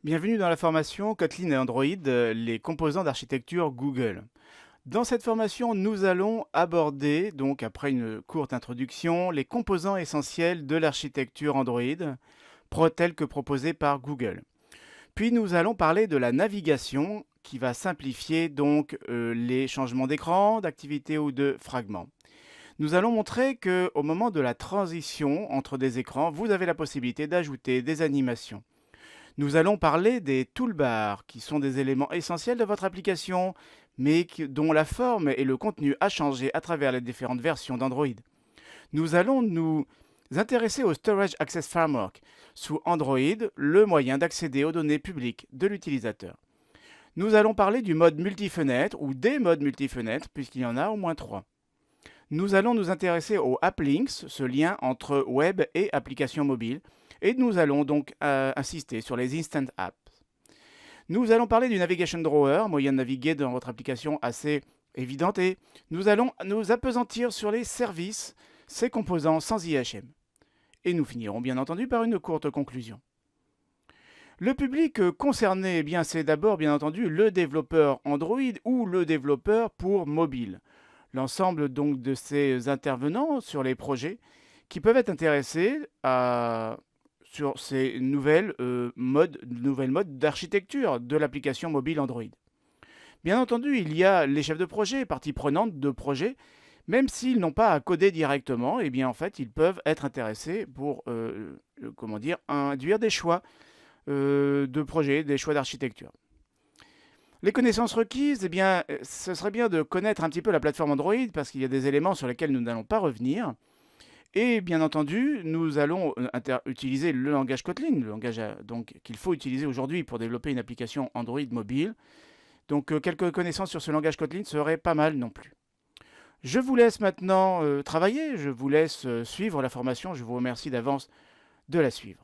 Bienvenue dans la formation Kotlin et Android, les composants d'architecture Google. Dans cette formation, nous allons aborder, donc après une courte introduction, les composants essentiels de l'architecture Android, telle que proposée par Google. Puis nous allons parler de la navigation qui va simplifier donc les changements d'écran, d'activité ou de fragments. Nous allons montrer qu'au moment de la transition entre des écrans, vous avez la possibilité d'ajouter des animations. Nous allons parler des toolbars, qui sont des éléments essentiels de votre application, mais dont la forme et le contenu a changé à travers les différentes versions d'Android. Nous allons nous intéresser au Storage Access Framework, sous Android, le moyen d'accéder aux données publiques de l'utilisateur. Nous allons parler du mode multifenêtre ou des modes multifenêtres, puisqu'il y en a au moins 3. Nous allons nous intéresser au App Links, ce lien entre web et application mobile, et nous allons donc insister sur les Instant Apps. Nous allons parler du Navigation Drawer, moyen de naviguer dans votre application assez évidente, et nous allons nous appesantir sur les services, ces composants sans IHM. Et nous finirons bien entendu par une courte conclusion. Le public concerné, eh bien, c'est d'abord bien entendu le développeur Android ou le développeur pour mobile. L'ensemble donc de ces intervenants sur les projets qui peuvent être intéressés sur ces nouvelles modes d'architecture de l'application mobile Android. Bien entendu, il y a les chefs de projet, parties prenantes de projet, même s'ils n'ont pas à coder directement, eh bien en fait, ils peuvent être intéressés pour induire des choix de projet, des choix d'architecture. Les connaissances requises, eh bien, ce serait bien de connaître un petit peu la plateforme Android parce qu'il y a des éléments sur lesquels nous n'allons pas revenir. Et bien entendu, nous allons utiliser le langage Kotlin, le langage qu'il faut utiliser aujourd'hui pour développer une application Android mobile. Donc quelques connaissances sur ce langage Kotlin seraient pas mal non plus. Je vous laisse maintenant travailler, je vous laisse suivre la formation, je vous remercie d'avance de la suivre.